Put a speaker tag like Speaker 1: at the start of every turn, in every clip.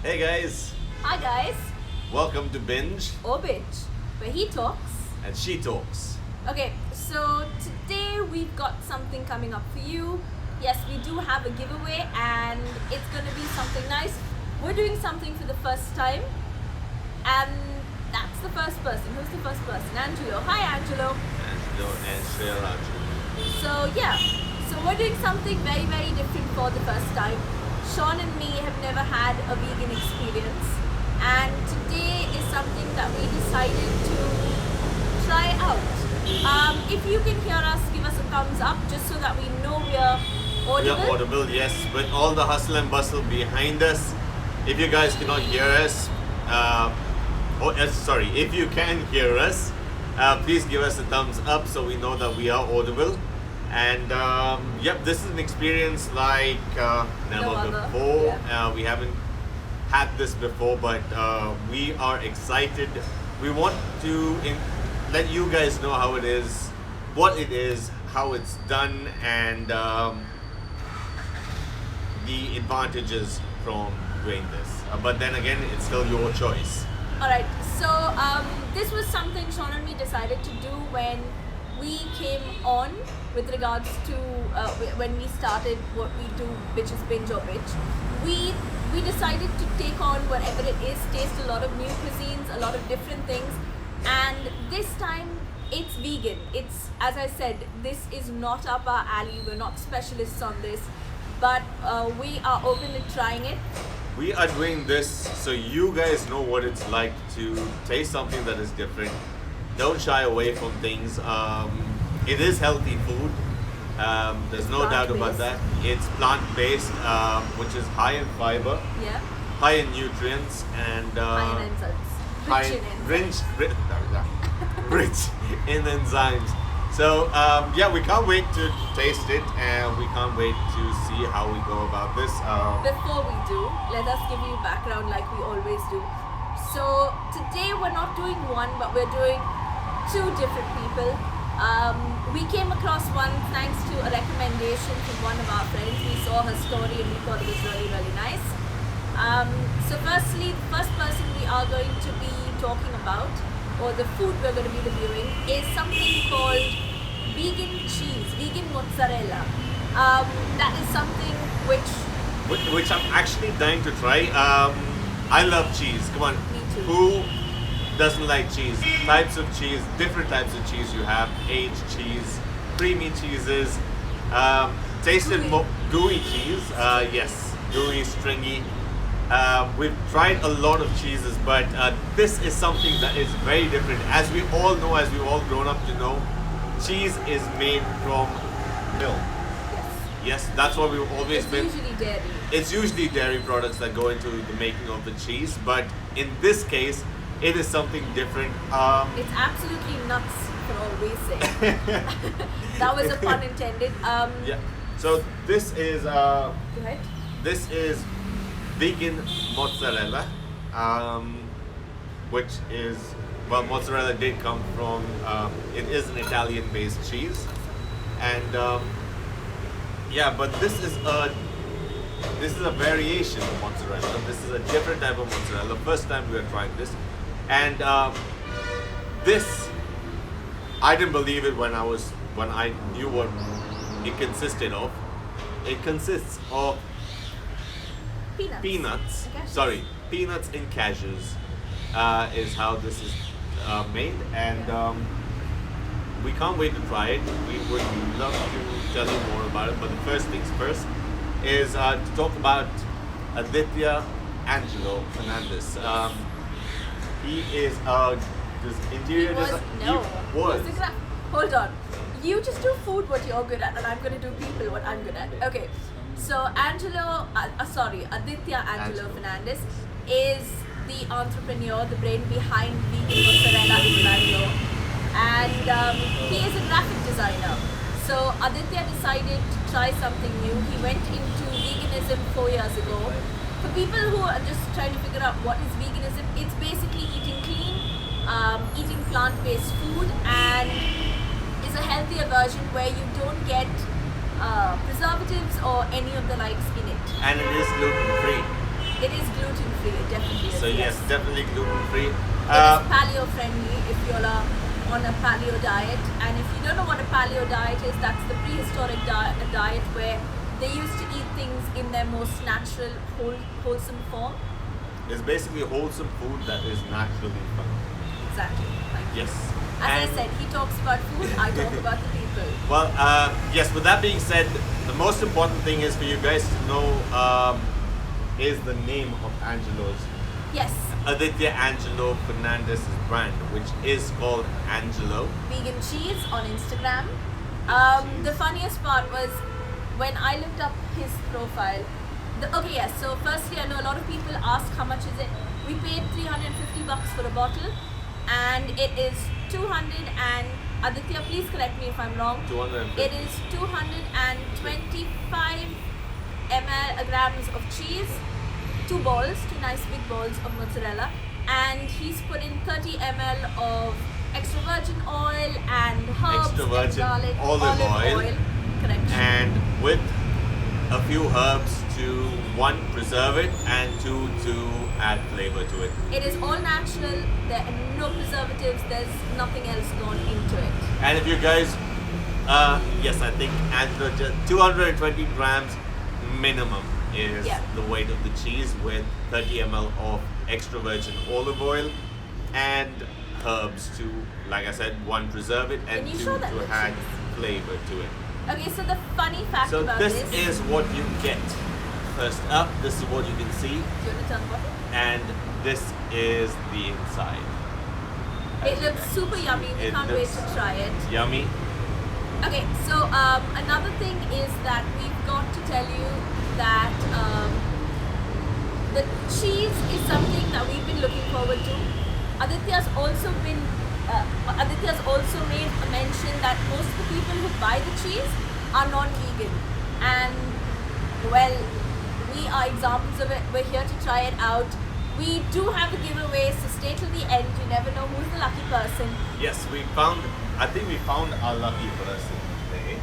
Speaker 1: Hey guys,
Speaker 2: Hi guys,
Speaker 1: welcome to Binge
Speaker 2: or Binge, where he talks.
Speaker 1: and She Talks.
Speaker 2: Okay, so today we've got something coming up for you. Yes, we do have a giveaway and it's going to be something nice. We're doing something for the first time and that's the first person. Who's the first person? Angelo. Hi Angelo.
Speaker 1: Angelo and Shreya Raju.
Speaker 2: So yeah, so we're doing something very very different for the first time. Sean and me have never had a vegan experience and today is something that we decided to try out. If you can hear us, give us a thumbs up just so that we know we're
Speaker 1: We
Speaker 2: audible.
Speaker 1: are audible, yes, with all the hustle and bustle behind us. If you guys cannot hear us, if you can hear us, please give us a thumbs up so we know that we are audible. And yep, this is an experience like never
Speaker 2: other,
Speaker 1: before.
Speaker 2: yeah.
Speaker 1: We haven't had this before, but we are excited. We want to let you guys know how it is, what it is, how it's done, and the advantages from doing this. But then again, it's still your choice.
Speaker 2: Alright, so this was something Sean and me decided to do when we came on with regards to when we started what we do, which is Binge or Bitch. We decided to take on whatever it is, taste a lot of new cuisines, a lot of different things, and this time it's vegan. It's, as I said, this is not up our alley. We're not specialists on this, but we are open to trying it.
Speaker 1: We are doing this so you guys know what it's like to taste something that is different. Don't shy away from things. It is healthy food. There's no doubt about that. It's plant-based, which is high in fiber,
Speaker 2: Yeah,
Speaker 1: high in nutrients, and
Speaker 2: high in enzymes, rich in enzymes.
Speaker 1: rich in enzymes. So yeah, we can't wait to taste it, and we can't wait to see how we go about this.
Speaker 2: Before we do, let us give you background like we always do. So today we're not doing one, but we're doing two different people. We came across one thanks to a recommendation from one of our friends. We saw her story and we thought it was really, really nice. So firstly, the first person we are going to be talking about, or the food we're going to be reviewing, is something called vegan cheese, vegan mozzarella. That is something
Speaker 1: which I'm actually dying to try. I love cheese. Come on,
Speaker 2: Me too.
Speaker 1: who doesn't like cheese? Types of cheese, different types of cheese you have. Aged cheese, creamy cheeses, tasted
Speaker 2: Gooey.
Speaker 1: gooey cheese. Yes, gooey, stringy. We've tried a lot of cheeses, but this is something that is very different. As we all know, as we've all grown up to know, cheese is made from milk.
Speaker 2: yes,
Speaker 1: Yes, that's what we've always
Speaker 2: it's
Speaker 1: been.
Speaker 2: usually dairy.
Speaker 1: It's usually dairy products that go into the making of the cheese, but in this case, it is something different.
Speaker 2: It's absolutely nuts for all we say. That was a pun intended.
Speaker 1: Yeah. So this is
Speaker 2: Go ahead.
Speaker 1: this is vegan mozzarella, which is, well, mozzarella did come from. It is an Italian-based cheese, and yeah, but this is a variation of mozzarella. This is a different type of mozzarella. First time we are trying this, and this, I didn't believe it when I knew what it consisted of. It consists of peanuts.
Speaker 2: Cashews.
Speaker 1: Sorry, peanuts and cashews is how this is made, and we can't wait to try it. We would love to tell you more about it, but the first things first is to talk about Aditya Angelo Fernandez. He is this interior
Speaker 2: He was,
Speaker 1: design.
Speaker 2: no.
Speaker 1: He was.
Speaker 2: He was the hold on. You just do food what you're good at, and I'm gonna do people what I'm good at. Okay. So Aditya Angelo Fernandez is the entrepreneur, the brain behind vegan mozzarella in Bangalore, and he is a graphic designer. So Aditya decided to try something new. He went into veganism 4 years ago. For people who are just trying to figure out what is veganism, it's basically eating clean, eating plant-based food, and is a healthier version where you don't get preservatives or any of the likes in it.
Speaker 1: And it is gluten free.
Speaker 2: It is gluten free. is.
Speaker 1: So yes, definitely gluten-free.
Speaker 2: It is paleo friendly if you're on a paleo diet, and if you don't know what a paleo diet is, that's the prehistoric diet where they used to eat things in their most natural, wholesome form.
Speaker 1: It's basically wholesome food that is naturally found.
Speaker 2: Exactly. Thank you.
Speaker 1: Yes.
Speaker 2: As I said, he talks about food, I talk about the people.
Speaker 1: Well, yes, with that being said, the most important thing is for you guys to know is the name of Angelo's.
Speaker 2: Yes.
Speaker 1: Aditya Angelo Fernandez's brand, which is called Angelo.
Speaker 2: Vegan cheese on Instagram. The funniest part was when I looked up his profile. So firstly, I know a lot of people ask how much is it. We paid $350 for a bottle, and it is 200 and Aditya, please correct me if I'm wrong.
Speaker 1: 250.
Speaker 2: It is 225 grams of cheese, two nice big balls of mozzarella, and he's put in 30 ml of extra virgin oil and herbs
Speaker 1: Extra
Speaker 2: and
Speaker 1: virgin
Speaker 2: garlic,
Speaker 1: olive oil.
Speaker 2: Correct.
Speaker 1: And with a few herbs to one, preserve it, and two, to add flavor to it.
Speaker 2: It is all natural. There are no preservatives. There's nothing else gone into it.
Speaker 1: And if you guys, yes, I think Angelo, just 220 grams minimum is the weight of the cheese, with 30 ml of extra virgin olive oil and herbs to, like I said, one, preserve it, and two, to add flavor to it.
Speaker 2: Okay, so the funny fact about
Speaker 1: this is what you get. First up, this is what you can see.
Speaker 2: Do you want to turn the bottle?
Speaker 1: And this is the inside.
Speaker 2: It looks super yummy. We can't wait to try it.
Speaker 1: Yummy.
Speaker 2: Okay, so another thing is that we've got to tell you that the cheese is something that we've been looking forward to. Aditya's also made a mention that most of the people who buy the cheese are non-vegan, and well, we are examples of it. We're here to try it out. We do have a giveaway, so stay till the end. You never know who's the lucky person.
Speaker 1: Yes, I think we found our lucky person today.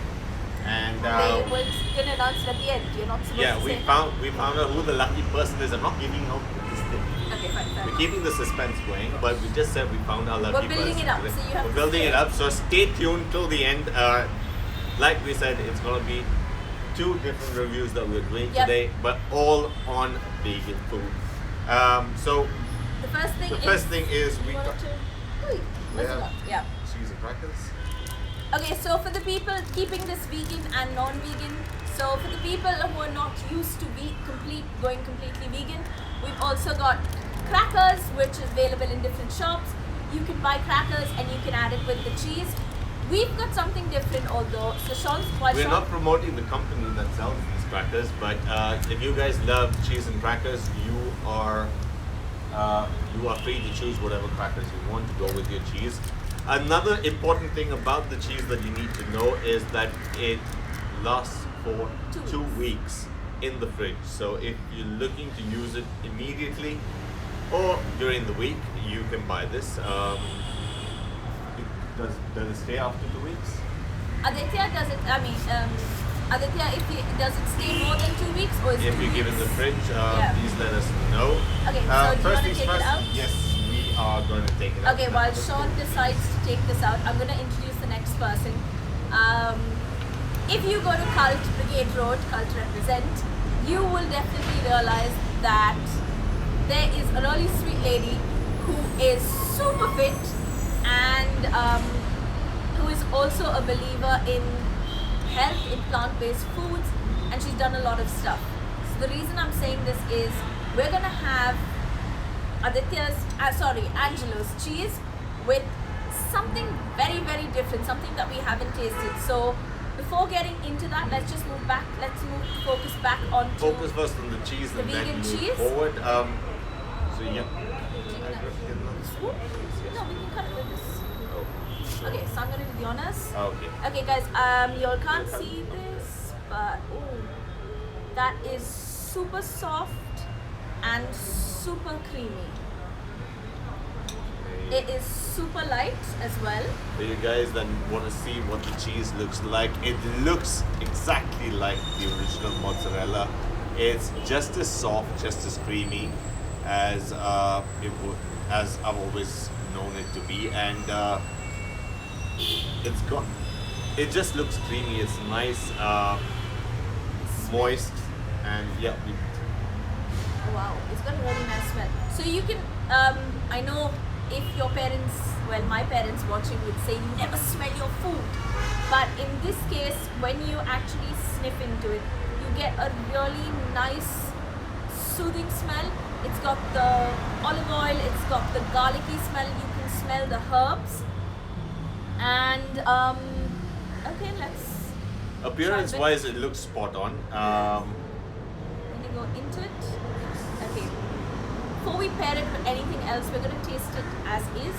Speaker 1: And
Speaker 2: they were going to announce it at the end. You're not supposed to say.
Speaker 1: we found out who the lucky person is. I'm not giving out this thing.
Speaker 2: Okay, fine.
Speaker 1: We're keeping the suspense going, but we just said we found our lucky person.
Speaker 2: We're building it up,
Speaker 1: today.
Speaker 2: so you have
Speaker 1: We're
Speaker 2: to
Speaker 1: building
Speaker 2: stay.
Speaker 1: it up, so stay tuned till the end. Like we said, it's going to be 2 different reviews that we're doing today, but all on vegan food. So
Speaker 2: the first thing is
Speaker 1: we got
Speaker 2: yeah.
Speaker 1: cheese and crackers.
Speaker 2: Okay, so for the people keeping this vegan and non-vegan, so for the people who are not used to going completely vegan, we've also got crackers, which is available in different shops. You can buy crackers and you can add it with the cheese. We've got something different, although. So
Speaker 1: we're not promoting the company that sells these crackers, but if you guys love cheese and crackers, you are free to choose whatever crackers you want to go with your cheese. Another important thing about the cheese that you need to know is that it lasts for 2 weeks in the fridge. So if you're looking to use it immediately or during the week, you can buy this. Does it stay after 2 weeks?
Speaker 2: Aditya does it. Aditya, does it stay more than 2 weeks, or is it
Speaker 1: if you give it the fridge, please let us know.
Speaker 2: Okay, so do you want to take it out?
Speaker 1: Yes, we are going to take it out.
Speaker 2: Okay, while Sean decides to take this out, I'm going to introduce the next person. If you go to Cult Brigade Road, Cult represent, you will definitely realize that there is a really sweet lady who is super fit and who is also a believer in health, in plant-based foods, and she's done a lot of stuff. So the reason I'm saying this is we're going to have Angelo's cheese with something very, very different, something that we haven't tasted. So before getting into that, let's just move back. Focus back on
Speaker 1: focus first on the cheese
Speaker 2: the
Speaker 1: and then
Speaker 2: vegan
Speaker 1: move
Speaker 2: cheese.
Speaker 1: forward. So yeah.
Speaker 2: Spoon? No, we can cut it with this. Okay, so I'm gonna do the honors.
Speaker 1: Okay.
Speaker 2: Okay, guys, you all can't see this, but that is super soft and super creamy. It is super light as well.
Speaker 1: For you guys that want to see what the cheese looks like, it looks exactly like the original mozzarella. It's just as soft, just as creamy. as I've always known it to be, and it's got. It just looks creamy. It's nice, moist, and yeah.
Speaker 2: Oh, wow, it's got a really nice smell. So you can, I know if your parents, well, my parents watching would say you never smell your food, but in this case, when you actually sniff into it, you get a really nice, soothing smell. It's got the olive oil, it's got the garlicky smell. You can smell the herbs, and okay, let's.
Speaker 1: Appearance-wise, it looks spot on.
Speaker 2: When you go into it, okay. Before we pair it with anything else, we're going to taste it as is.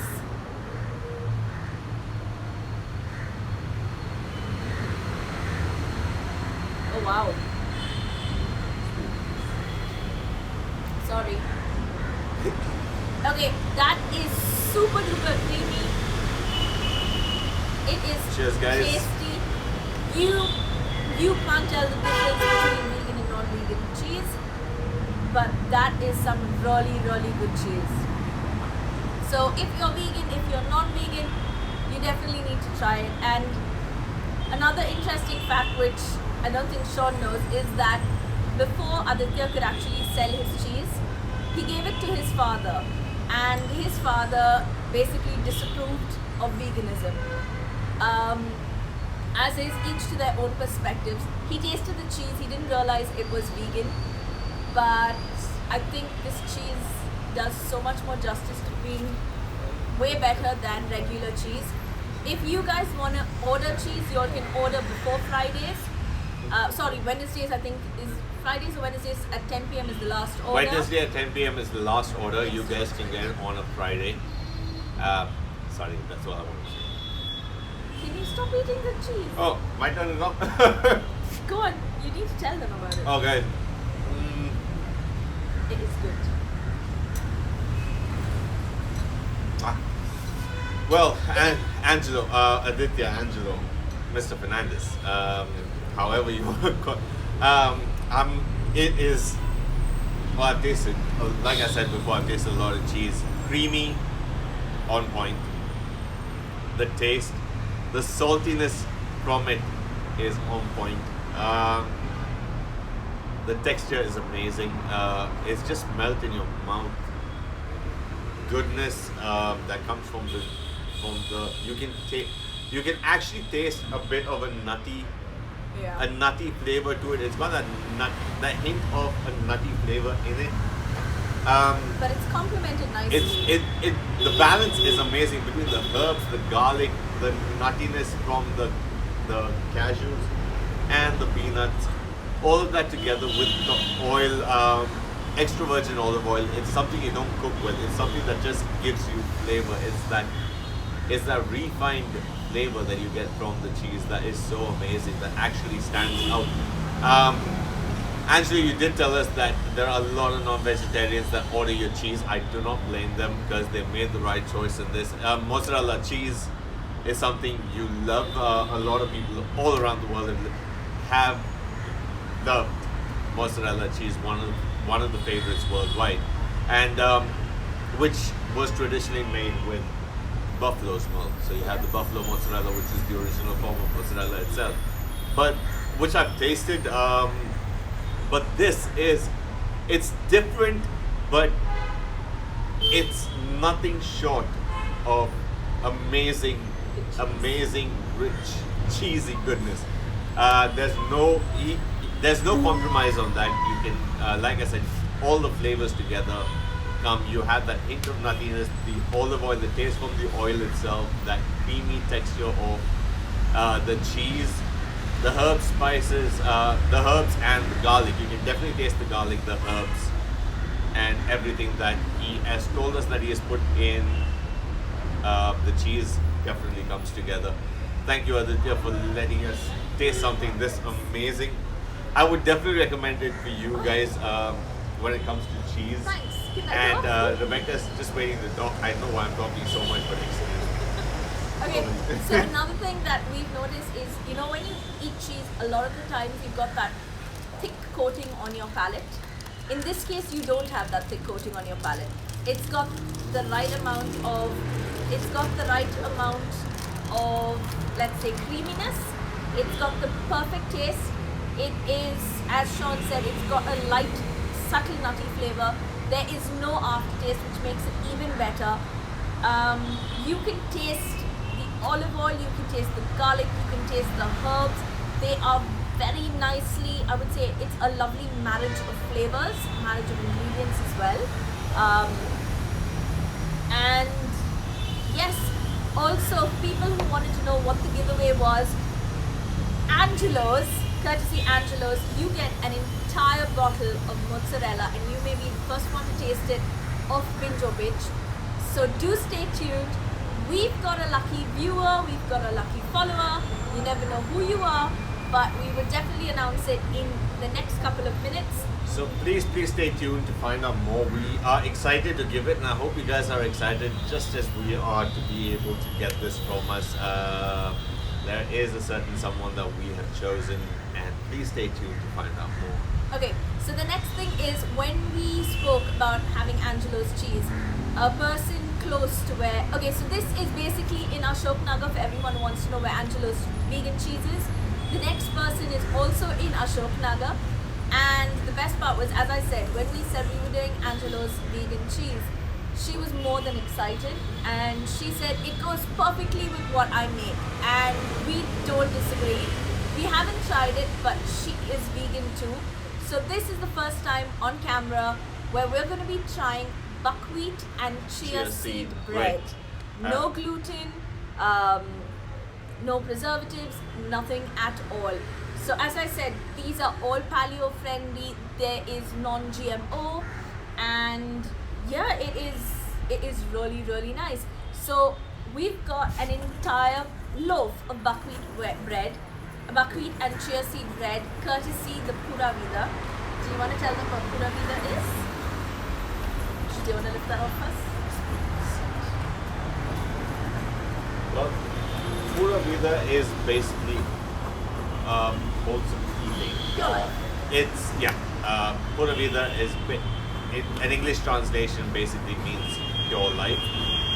Speaker 2: Oh wow. Sorry. Okay, that is super duper creamy. It is
Speaker 1: Cheers, guys.
Speaker 2: tasty. You can't tell the difference between vegan and non-vegan cheese, but that is some really good cheese. So if you're vegan, if you're non-vegan, you definitely need to try it. And another interesting fact which I don't think Sean knows is that before Aditya could actually sell his cheese, he gave it to his father, and his father basically disapproved of veganism. As is, each to their own perspectives. He tasted the cheese, he didn't realize it was vegan, but I think this cheese does so much more justice to being way better than regular cheese. If you guys want to order cheese, you all can order before Fridays. Wednesdays, I think is Fridays or Wednesdays at 10 p.m. is the last order.
Speaker 1: Wednesday at 10 p.m. is the last order. You guys can get it on a Friday. Sorry, that's all I want to say.
Speaker 2: Can you stop eating the cheese?
Speaker 1: Oh, my turn now?
Speaker 2: Go on, you need to tell them about it.
Speaker 1: Okay.
Speaker 2: It is good.
Speaker 1: Well, Angelo, Angelo, Mr. Fernandez, however you want to call it is, well, I've tasted, like I said before, I've tasted a lot of cheese. Creamy, on point. The taste, the saltiness from it is on point. The texture is amazing. It's just melt in your mouth. Goodness that comes from the you can actually taste a bit of a nutty flavor to it. It's got that hint of a nutty flavor in it.
Speaker 2: But it's complemented nicely.
Speaker 1: The balance is amazing between the herbs, the garlic, the nuttiness from the cashews and the peanuts. All of that together with the oil, extra virgin olive oil. It's something you don't cook with. It's something that just gives you flavor. It's that refined flavor that you get from the cheese that is so amazing, that actually stands out. Angelo, you did tell us that there are a lot of non-vegetarians that order your cheese. I do not blame them because they made the right choice in this. Mozzarella cheese is something you love. A lot of people all around the world have loved mozzarella cheese, one of the favorites worldwide, and which was traditionally made with buffalo's milk. So you have the buffalo mozzarella, which is the original form of mozzarella itself, but which I've tasted. But it's different, but it's nothing short of amazing, rich, cheesy goodness. There's no compromise on that. You can, like I said, all the flavors together come. You have that hint of nuttiness, the olive oil, the taste from the oil itself, that creamy texture of the cheese, the herb spices, the herbs and the garlic. You can definitely taste the garlic, the herbs, and everything that he has told us that he has put in the cheese definitely comes together. Thank you, Aditya, for letting us taste something this amazing. I would definitely recommend it for you guys when it comes to cheese.
Speaker 2: Thanks. Can I
Speaker 1: And
Speaker 2: talk?
Speaker 1: Rebecca's just waiting to talk. I know why I'm talking so much, but
Speaker 2: Okay, so another thing that we've noticed is, when you eat cheese, a lot of the times you've got that thick coating on your palate. In this case, you don't have that thick coating on your palate. It's got the right amount of, let's say, creaminess. It's got the perfect taste. It is, as Sean said, it's got a light, subtle nutty flavor. There is no aftertaste, which makes it even better. You can taste the olive oil, you can taste the garlic, you can taste the herbs. They are very nicely, I would say it's a lovely marriage of flavors, marriage of ingredients as well. And yes, also people who wanted to know what the giveaway was, Angelo's, courtesy Angelo's, you get an entire bottle of mozzarella, and you may be the first one to taste it of Binge or Binge. So do stay tuned. We've got a lucky viewer, we've got a lucky follower. You never know who you are, but we will definitely announce it in the next couple of minutes.
Speaker 1: So please stay tuned to find out more. We are excited to give it, and I hope you guys are excited just as we are to be able to get this from us. There is a certain someone that we have chosen, and please stay tuned to find out more.
Speaker 2: Okay, so the next thing is, when we spoke about having Angelo's cheese, a person close to where, okay, so this is basically in Ashok Nagar for everyone who wants to know where Angelo's vegan cheese is. The next person is also in Ashok Nagar, and the best part was, as I said, when we said we were doing Angelo's vegan cheese, she was more than excited, and she said it goes perfectly with what I make, and we don't disagree. We haven't tried it, but she is vegan too. So this is the first time on camera where we're going to be trying buckwheat and chia seed bread. No gluten, no preservatives, nothing at all. So as I said, these are all paleo friendly. There is non-GMO, and yeah, it is really nice. So we've got an entire loaf of buckwheat bread, buckwheat and chia seed bread, courtesy the Purawvida. Do you want to tell them what Purawvida is? Do you want to lift that off first?
Speaker 1: Well, Purawvida is basically wholesome eating. Purawvida is an English translation basically means pure life,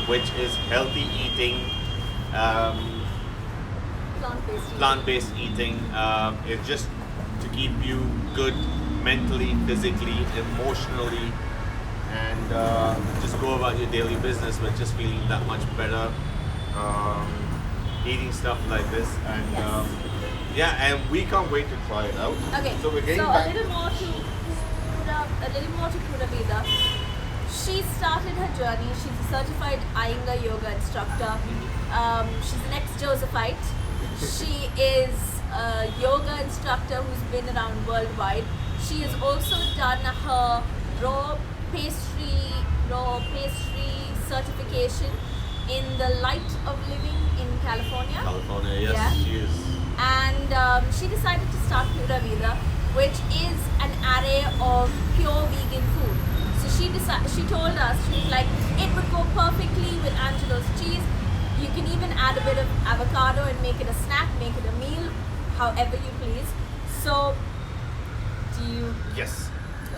Speaker 1: which is healthy eating, plant-based eating. It's just to keep you good mentally, physically, emotionally, and just go about your daily business with just feeling that much better, eating stuff like this, and and we can't wait to try it out.
Speaker 2: Okay,
Speaker 1: so we're getting
Speaker 2: back. A little more to Purawvida. She started her journey. She's a certified Iyengar yoga instructor. She's an ex-Josephite. She is a yoga instructor who's been around worldwide. She has also done her raw pastry certification in the Light of Living in California.
Speaker 1: Yes, yeah. She is.
Speaker 2: And she decided to start Purawvida, which is an array of pure vegan food. So she told us, she was like, it would go perfectly with Angelo's cheese. You can even add a bit of avocado and make it a snack, make it a meal, however you please. So, do you?
Speaker 1: Yes.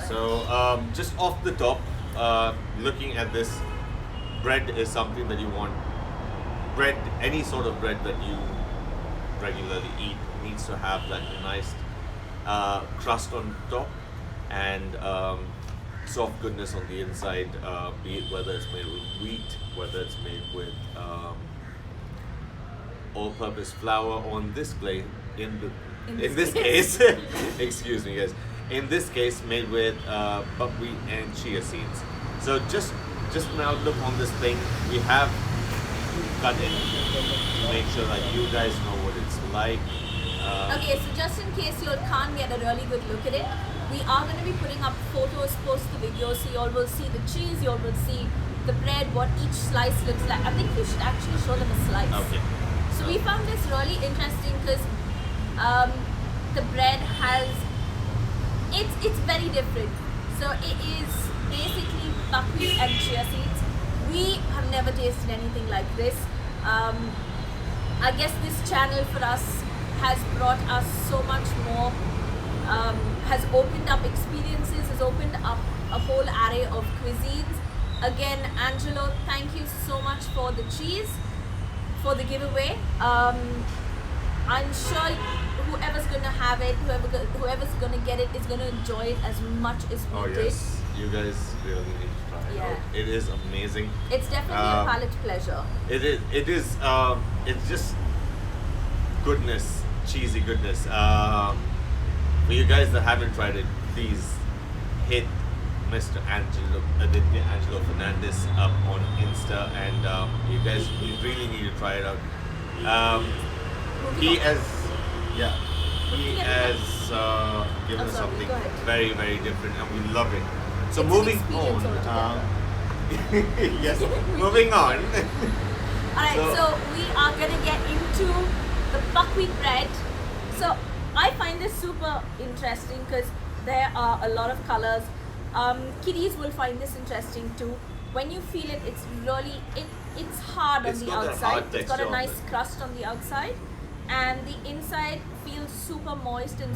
Speaker 1: So, just off the top, looking at this, bread is something that you want. Bread, any sort of bread that you regularly eat, needs to have that nice crust on top and soft goodness on the inside, be it whether it's made with wheat, whether it's made with all-purpose flour, or in this case, excuse me guys, in this case made with buckwheat and chia seeds. So just now look on this thing, we have cut it to make sure that you guys know what it's like.
Speaker 2: Okay, so just in case you all can't get a really good look at it, we are going to be putting up photos post the video, so you all will see the cheese, you all will see the bread, what each slice looks like. I think you should actually show them a slice.
Speaker 1: Okay.
Speaker 2: So we found this really interesting because the bread has, it's very different. So it is basically buckwheat and chia seeds. We have never tasted anything like this. I guess this channel for us has brought us so much more has opened up experiences, has opened up a whole array of cuisines. Again, Angelo, thank you so much for the cheese, for the giveaway. I'm sure whoever's going to have it, whoever's going to get it is going to enjoy it as much as we
Speaker 1: Oh
Speaker 2: did.
Speaker 1: yes, you guys really need to try it
Speaker 2: Yeah.
Speaker 1: out. It is amazing.
Speaker 2: It's definitely a palate pleasure.
Speaker 1: It is. It is. It's just goodness, cheesy goodness. For you guys that haven't tried it, please hit Mr. Angelo Fernandez up on Insta, and you guys, you really need to try it out. He has, yeah, he has given us something
Speaker 2: go ahead.
Speaker 1: very, very different, and we love it. So
Speaker 2: It's an
Speaker 1: moving
Speaker 2: experience
Speaker 1: on.
Speaker 2: altogether.
Speaker 1: Yes, moving on.
Speaker 2: Alright, so we are gonna get into the buckwheat bread. So I find this super interesting because there are a lot of colors. Kiddies will find this interesting too. When you feel it, it's really it's hard
Speaker 1: It's
Speaker 2: on the
Speaker 1: got that
Speaker 2: outside.
Speaker 1: hard
Speaker 2: It's got a
Speaker 1: texture on
Speaker 2: nice
Speaker 1: it.
Speaker 2: crust on the outside, and the inside feels super moist and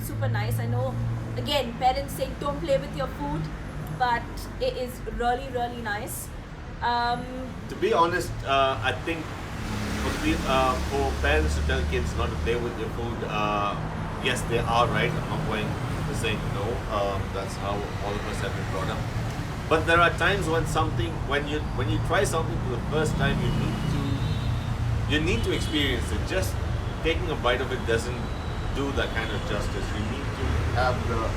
Speaker 2: super nice. I know, again, parents say don't play with your food, but it is really, really nice.
Speaker 1: To be honest, I think for parents to tell kids not to play with your food, yes, they are right. I'm not going to say no. That's how all of us have been brought up. But there are times when you try something for the first time, you need to experience it. Just taking a bite of it doesn't do that kind of justice. You need to have the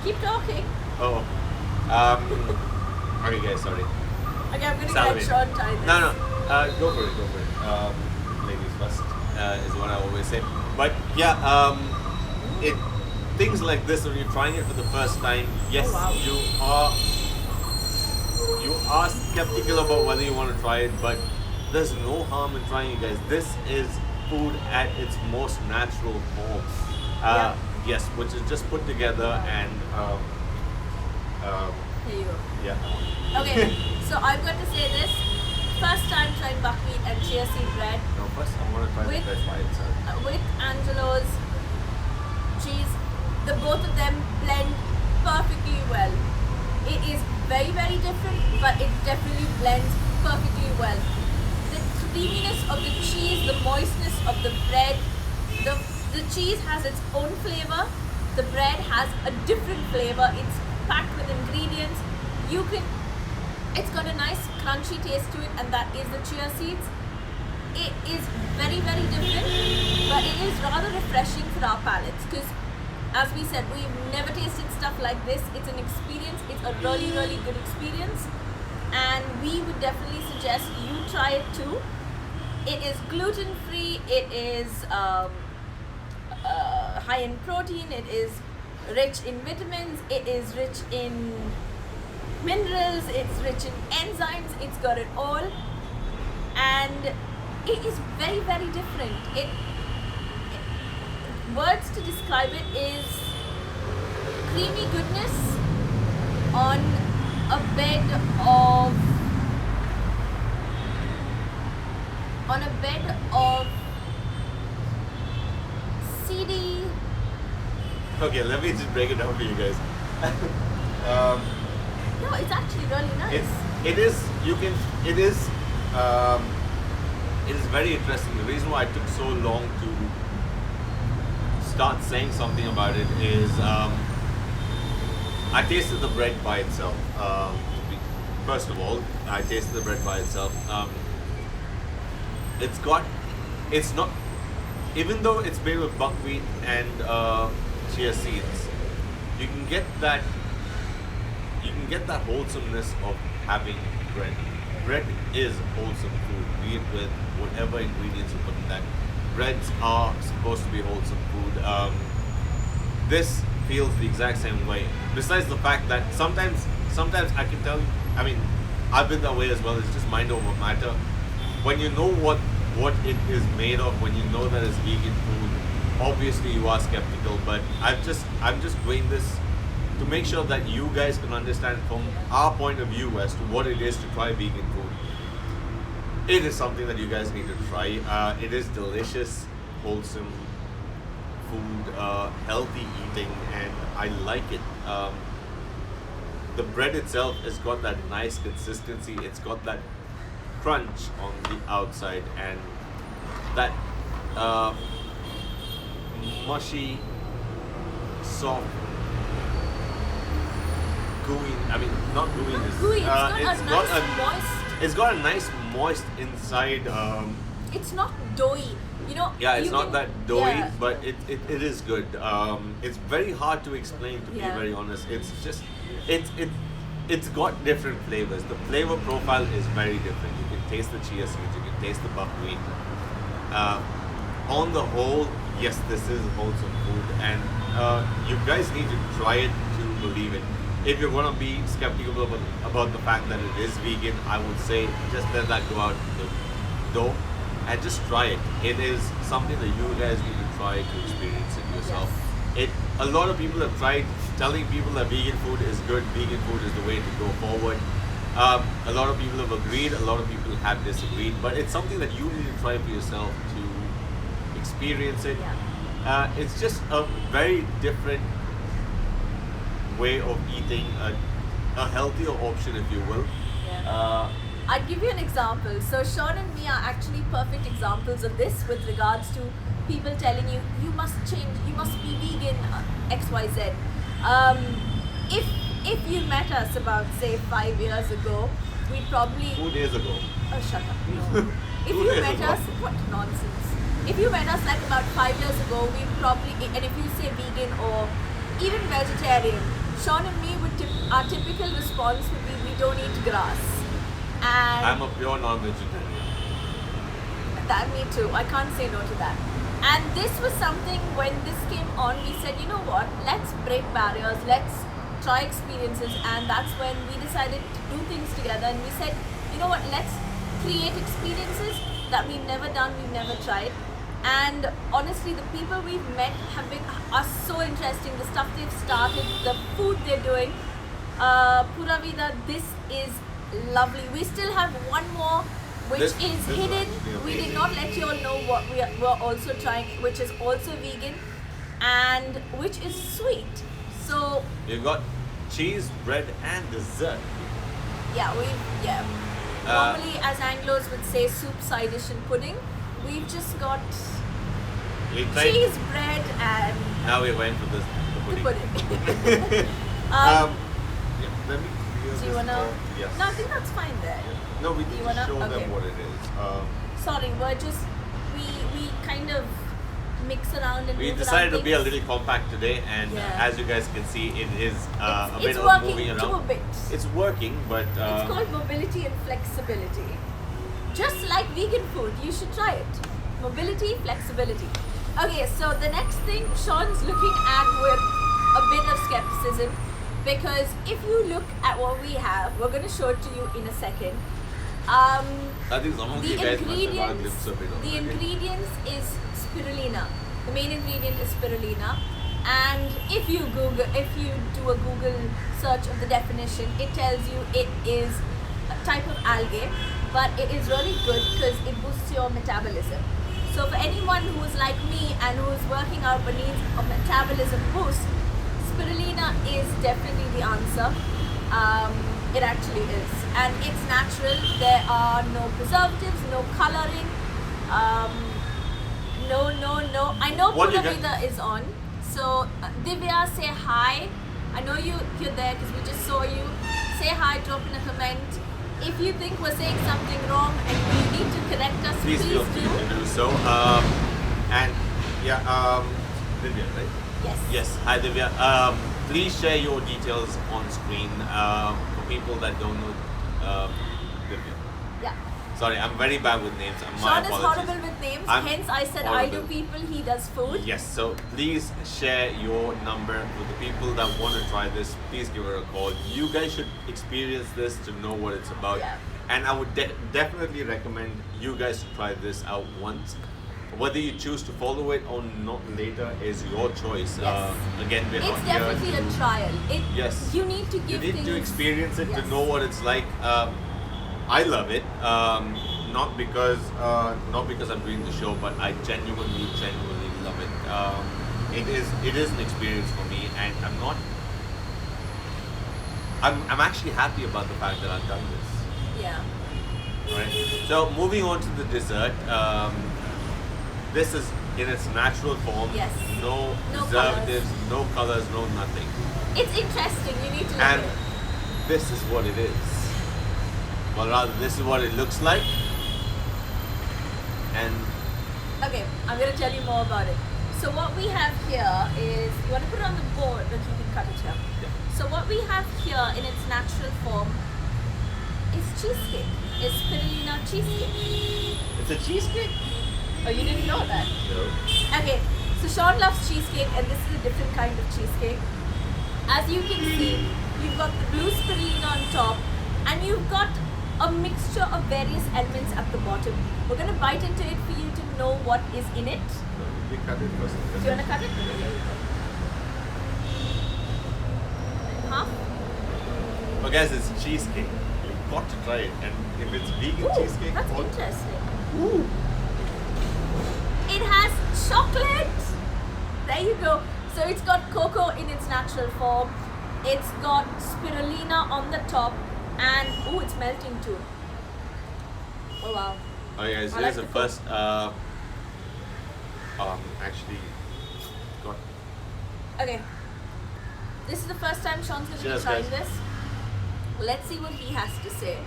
Speaker 2: Keep talking.
Speaker 1: Okay, guys, sorry.
Speaker 2: Okay, I'm gonna
Speaker 1: Salivate.
Speaker 2: get Sean tie this.
Speaker 1: No, go for it. Ladies first is what I always say. But yeah, things like this when you're trying it for the first time, yes,
Speaker 2: Oh, wow.
Speaker 1: you are skeptical about whether you want to try it, but there's no harm in trying it, guys. This is food at its most natural form.
Speaker 2: Yeah.
Speaker 1: Yes, which is just put together and
Speaker 2: Here you go.
Speaker 1: yeah.
Speaker 2: Okay, so I've got to say this. First time trying buckwheat and chia seed bread
Speaker 1: No, first I want to try
Speaker 2: With-
Speaker 1: the bread by itself.
Speaker 2: with Angelo's cheese. The both of them blend perfectly well. It is very, very different, but it definitely blends perfectly well. The creaminess of the cheese, the moistness of the bread, the cheese has its own flavor. The bread has a different flavor. It's packed with ingredients. It's got a nice crunchy taste to it, and that is the chia seeds. It is very, very different, but it is rather refreshing for our palates because, as we said, we've never tasted stuff like this. It's an experience. It's a really, really good experience, and we would definitely suggest you try it too. It is gluten free. It is high in protein. It is rich in vitamins. It is rich in minerals. It's rich in enzymes. It's got it all, and it is very, very different. Words to describe it is creamy goodness on a bed of seedy.
Speaker 1: Okay, let me just break it down for you guys.
Speaker 2: No, it's actually really nice.
Speaker 1: It is very interesting. The reason why I took so long to start saying something about it is I tasted the bread by itself. First of all, I tasted the bread by itself. It's not, even though it's made with buckwheat and chia seeds, you can get that wholesomeness of having bread. Bread is wholesome food, be it with whatever ingredients you put in that. Breads are supposed to be wholesome food. This feels the exact same way. Besides the fact that sometimes I can tell, I mean, I've been that way as well. It's just mind over matter. When you know what it is made of, when you know that it's vegan food, obviously you are skeptical. But I'm just doing this to make sure that you guys can understand from our point of view as to what it is to try vegan food. It is something that you guys need to try. It is delicious, wholesome food, healthy eating, and I like it. The bread itself has got that nice consistency. It's got that crunch on the outside and that uh, mushy, soft, gooey. I mean, not gooey.
Speaker 2: Gooey, it's got a nice moist.
Speaker 1: It's got a nice moist inside.
Speaker 2: It's not doughy. You know.
Speaker 1: Yeah, it's
Speaker 2: you
Speaker 1: not
Speaker 2: can-
Speaker 1: that doughy,
Speaker 2: yeah.
Speaker 1: but it is good. It's very hard to explain, to be
Speaker 2: Yeah.
Speaker 1: very honest. It's just it's got different flavors. The flavor profile is very different. You can taste the chia seeds, you can taste the buckwheat. On the whole, yes, this is wholesome food, and you guys need to try it to believe it. If you're gonna be skeptical about the fact that it is vegan, I would say just let that go out the door and just try it. It is something that you guys need to try to experience it yourself. A lot of people have tried telling people that vegan food is good, vegan food is the way to go forward. A lot of people have agreed, a lot of people have disagreed, but it's something that you need to try for yourself to experience it.
Speaker 2: Yeah.
Speaker 1: It's just a very different way of eating, a healthier option, if you will.
Speaker 2: Yeah. I'd give you an example. So Sean and me are actually perfect examples of this with regards to people telling you, you must change, you must be vegan, XYZ. If you met us about say 5 years ago, we'd probably
Speaker 1: 2 days ago.
Speaker 2: oh shut up. No. If
Speaker 1: 2
Speaker 2: you
Speaker 1: days
Speaker 2: met
Speaker 1: ago.
Speaker 2: us, what nonsense. If you met us like about 5 years ago, we'd probably, and if you say vegan or even vegetarian, Sean and me our typical response would be we don't eat grass. And
Speaker 1: I'm a pure non-vegetarian.
Speaker 2: that me too. I can't say no to that. And this was something when this came on, we said, you know what, let's break barriers, let's try experiences, and that's when we decided to do things together and we said, you know what, let's create experiences that we've never done, we've never tried. And honestly, the people we've met are so interesting. The stuff they've started, the food they're doing. Purawvida, this is lovely. We still have one more which
Speaker 1: This
Speaker 2: is
Speaker 1: is
Speaker 2: hidden.
Speaker 1: actually
Speaker 2: We did
Speaker 1: amazing.
Speaker 2: not let you all know what we're also trying, which is also vegan and which is sweet. So
Speaker 1: You've got cheese, bread, and dessert.
Speaker 2: yeah,
Speaker 1: Uh,
Speaker 2: normally as Anglos would say soup, side dish and pudding. We've just got
Speaker 1: We tried.
Speaker 2: cheese, bread and
Speaker 1: Now we're going for the
Speaker 2: the
Speaker 1: pudding.
Speaker 2: pudding.
Speaker 1: Yeah, let me clear
Speaker 2: Do you
Speaker 1: this
Speaker 2: wanna?
Speaker 1: off. Yes.
Speaker 2: No, I think that's fine there.
Speaker 1: No, we
Speaker 2: Do
Speaker 1: need
Speaker 2: you
Speaker 1: to
Speaker 2: wanna?
Speaker 1: show
Speaker 2: Okay.
Speaker 1: them what it is.
Speaker 2: Sorry, we're just we kind of mix around and
Speaker 1: We
Speaker 2: move
Speaker 1: decided
Speaker 2: around
Speaker 1: to be a
Speaker 2: things.
Speaker 1: little compact today, and
Speaker 2: Yeah.
Speaker 1: as you guys can see, it is a
Speaker 2: It's
Speaker 1: bit of
Speaker 2: working
Speaker 1: moving
Speaker 2: to a
Speaker 1: around.
Speaker 2: bit.
Speaker 1: It's working, but
Speaker 2: It's called mobility and flexibility. Just like vegan food, you should try it. Mobility, flexibility. Okay, so the next thing Sean's looking at with a bit of skepticism, because if you look at what we have, we're going to show it to you in a second.
Speaker 1: I think some of
Speaker 2: The
Speaker 1: you guys must have got a
Speaker 2: ingredients,
Speaker 1: glimpse of it
Speaker 2: the
Speaker 1: already.
Speaker 2: ingredients is spirulina. The main ingredient is spirulina, and if you do a Google search of the definition, it tells you it is a type of algae, but it is really good because it boosts your metabolism. So for anyone who's like me and who's working out but needs a metabolism boost, spirulina is definitely the answer. It actually is, and it's natural. There are no preservatives, no coloring, no. I know
Speaker 1: What you get-
Speaker 2: Purawvida is on, so Divya, say hi. I know you're there because we just saw you. Say hi, drop in a comment. If you think we're saying something wrong and you need to correct us,
Speaker 1: Please feel
Speaker 2: please
Speaker 1: free
Speaker 2: do.
Speaker 1: to do so. And yeah, Divya, right?
Speaker 2: Yes.
Speaker 1: Yes. Hi, Divya. Please share your details on screen for people that don't know Divya.
Speaker 2: Yeah.
Speaker 1: Sorry, I'm very bad with names. My
Speaker 2: Sean is
Speaker 1: apologies.
Speaker 2: horrible with names.
Speaker 1: I'm
Speaker 2: Hence, I said I do
Speaker 1: horrible.
Speaker 2: people. He does food.
Speaker 1: Yes, so please share your number with the people that want to try this. Please give her a call. You guys should experience this to know what it's about.
Speaker 2: Yeah.
Speaker 1: And I would definitely recommend you guys to try this out once. Whether you choose to follow it or not later is your choice.
Speaker 2: Yes.
Speaker 1: Again, we're
Speaker 2: It's
Speaker 1: not here
Speaker 2: definitely
Speaker 1: to...
Speaker 2: a trial.
Speaker 1: Yes.
Speaker 2: You need to
Speaker 1: You
Speaker 2: give
Speaker 1: need
Speaker 2: things.
Speaker 1: to experience it to
Speaker 2: Yes.
Speaker 1: know what it's like. I love it, not because I'm doing the show, but I genuinely love it. it is an experience for me, and I'm actually happy about the fact that I've done this.
Speaker 2: Yeah.
Speaker 1: Right. So moving on to the dessert, this is in its natural form.
Speaker 2: Yes.
Speaker 1: No
Speaker 2: No
Speaker 1: preservatives, no colors, no nothing.
Speaker 2: It's interesting. You need to look
Speaker 1: And
Speaker 2: at it.
Speaker 1: this is what it is. Well, rather, this is what it looks like. And
Speaker 2: Okay, I'm going to tell you more about it. So what we have here is, you want to put it on the board, but you can cut it here.
Speaker 1: yeah.
Speaker 2: So what we have here in its natural form is cheesecake. It's spirulina cheesecake.
Speaker 1: It's a cheesecake.
Speaker 2: Oh, you didn't know that?
Speaker 1: No.
Speaker 2: Okay, so Sean loves cheesecake, and this is a different kind of cheesecake. As you can see, you've got the blue spirulina on top, and you've got a mixture of various elements at the bottom. We're going to bite into it for you to know what is in it.
Speaker 1: No, we cut it first.
Speaker 2: Do you want to cut it? Half?
Speaker 1: But guys, it's cheesecake. You've got to try it. And if it's vegan
Speaker 2: Ooh,
Speaker 1: cheesecake,
Speaker 2: that's
Speaker 1: oh,
Speaker 2: interesting.
Speaker 1: ooh.
Speaker 2: It has chocolate. There you go. So it's got cocoa in its natural form. It's got spirulina on the top, and oh, it's melting too. Oh wow.
Speaker 1: Oh yeah, so
Speaker 2: I
Speaker 1: this
Speaker 2: like
Speaker 1: is the
Speaker 2: the
Speaker 1: first actually got
Speaker 2: Okay. This is the first time Sean's going to be
Speaker 1: Cheers,
Speaker 2: trying
Speaker 1: guys.
Speaker 2: this. Let's see what he has to say,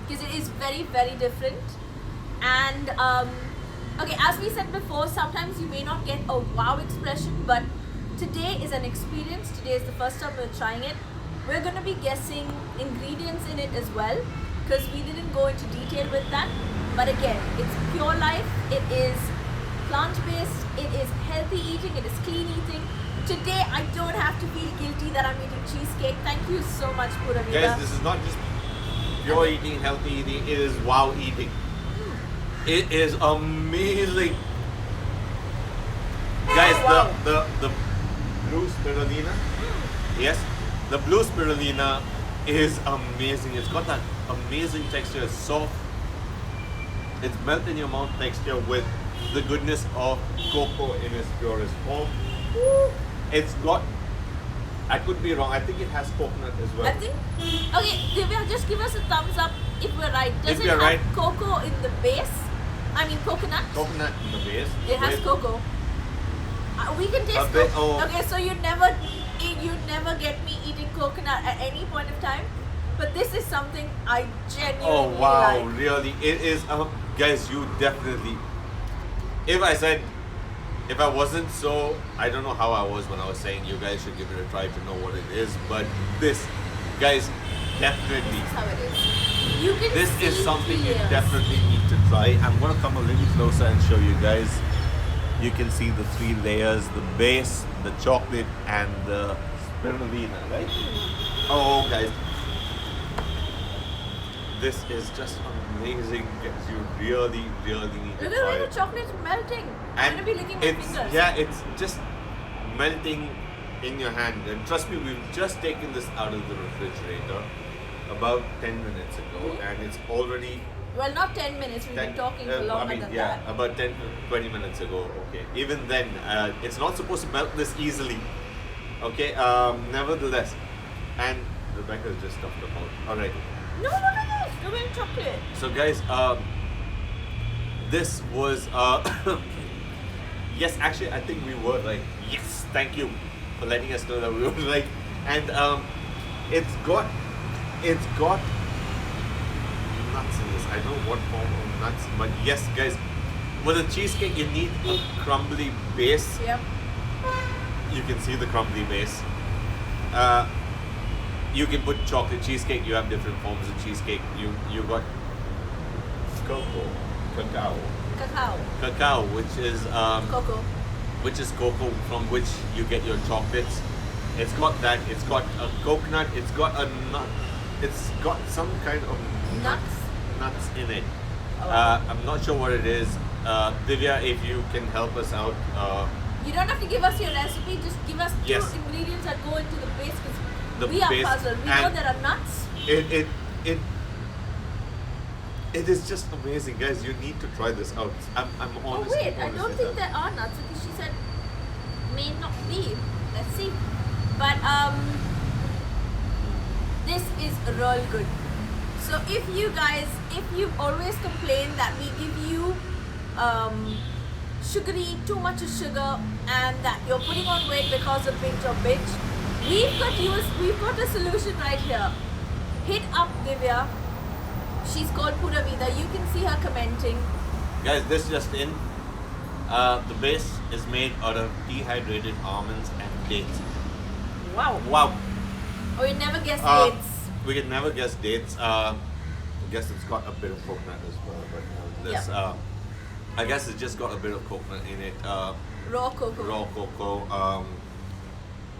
Speaker 2: because it is very, very different. And okay, as we said before, sometimes you may not get a wow expression, but today is an experience. Today is the first time we're trying it. We're going to be guessing ingredients in it as well, because we didn't go into detail with that. But again, it's pure life. It is plant-based. It is healthy eating. It is clean eating. Today, I don't have to feel guilty that I'm eating cheesecake. Thank you so much, Purawvida.
Speaker 1: guys, this is not just pure eating, healthy eating, it is wow eating. It is amazing. Guys,
Speaker 2: Wow.
Speaker 1: the blue spirulina, yes, the blue spirulina is amazing. It's got that amazing texture. It's soft. It's melt in your mouth texture with the goodness of cocoa in its purest form. It's got, I could be wrong, I think it has coconut as well.
Speaker 2: I think. Okay, Divya, just give us a thumbs up if we're right. Does
Speaker 1: If
Speaker 2: it
Speaker 1: you're
Speaker 2: have
Speaker 1: right.
Speaker 2: cocoa in the base? I mean, coconut.
Speaker 1: Coconut in the base.
Speaker 2: It has
Speaker 1: with-
Speaker 2: cocoa. We can taste
Speaker 1: A bit
Speaker 2: coconut.
Speaker 1: of-
Speaker 2: Okay, so you never get me eating coconut at any point of time. But this is something I genuinely
Speaker 1: Oh wow,
Speaker 2: like.
Speaker 1: really? It is, guys, you definitely, if I wasn't so, I don't know how I was when I was saying you guys should give it a try to know what it is, but this, guys, definitely,
Speaker 2: This is how it is. You can
Speaker 1: this
Speaker 2: see
Speaker 1: is something you
Speaker 2: layers.
Speaker 1: definitely need to try. I'm going to come a little closer and show you guys. You can see the 3 layers, the base, the chocolate, and the spirulina, right? Oh, guys. This is just amazing. Guys, you really, really need to
Speaker 2: Look at the
Speaker 1: try
Speaker 2: way the
Speaker 1: it.
Speaker 2: chocolate's melting. I'm gonna be licking my
Speaker 1: it's,
Speaker 2: fingers.
Speaker 1: yeah, it's just melting in your hand. And trust me, we've just taken this out of the refrigerator about 10 minutes ago, and it's already
Speaker 2: Well, not 10 minutes. We've been talking for longer than that.
Speaker 1: about 10 to 20 minutes ago. Okay, even then, it's not supposed to melt this easily. Okay, nevertheless, and Rebecca's just stuffed the mouth. All right.
Speaker 2: No. You're wearing chocolate.
Speaker 1: So guys, this was yes, actually I think we were right. Yes, thank you for letting us know that we were right. And it's got nuts in this. I don't know what form of nuts, but yes, guys, with a cheesecake you need a crumbly base.
Speaker 2: Yep.
Speaker 1: You can see the crumbly base. You can put chocolate cheesecake. You have different forms of cheesecake. You got cacao, which is cocoa from which you get your chocolates. It's got that. It's got a coconut. It's got a nut. It's got some kind of nuts in it. I'm not sure what it is. Divya, if you can help us out.
Speaker 2: You don't have to give us your recipe. Just give us two
Speaker 1: Yes.
Speaker 2: ingredients that go into the base,
Speaker 1: The
Speaker 2: because we are
Speaker 1: base,
Speaker 2: puzzled. We know
Speaker 1: and
Speaker 2: there are nuts.
Speaker 1: It is just amazing, guys. You need to try this out. I'm
Speaker 2: Oh
Speaker 1: honestly.
Speaker 2: wait, I don't think there are nuts, because she said may not be. Let's see. But this is real good. So if you always complain that we give you sugary, too much of sugar, and that you're putting on weight because of binge or bitch, we've got a solution right here. Hit up Divya. She's called Purawvida. You can see her commenting.
Speaker 1: Guys, this just in. The base is made out of dehydrated almonds and dates.
Speaker 2: Wow.
Speaker 1: Wow.
Speaker 2: Oh, you never guessed dates.
Speaker 1: We can never guess dates. I guess it's got a bit of coconut as well, but this. I guess it's just got a bit of coconut in it.
Speaker 2: Raw cocoa.
Speaker 1: Raw cocoa,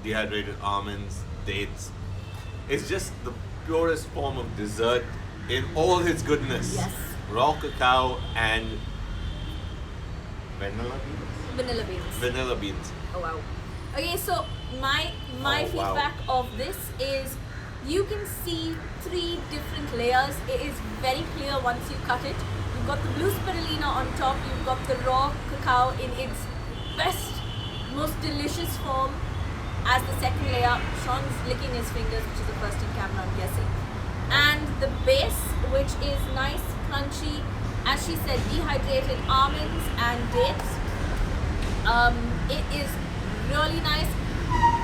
Speaker 1: dehydrated almonds, dates. It's just the purest form of dessert in all its goodness.
Speaker 2: Yes.
Speaker 1: Raw cacao and vanilla beans.
Speaker 2: Vanilla beans.
Speaker 1: Vanilla beans.
Speaker 2: Oh wow. Okay, so my feedback of this is you can see 3 different layers. It is very clear once you cut it. You've got the blue spirulina on top, you've got the raw cacao in its best, most delicious form as the second layer. Sean's licking his fingers, which is the first in camera, I'm guessing. And the base, which is nice, crunchy, as she said, dehydrated almonds and dates. It is really nice.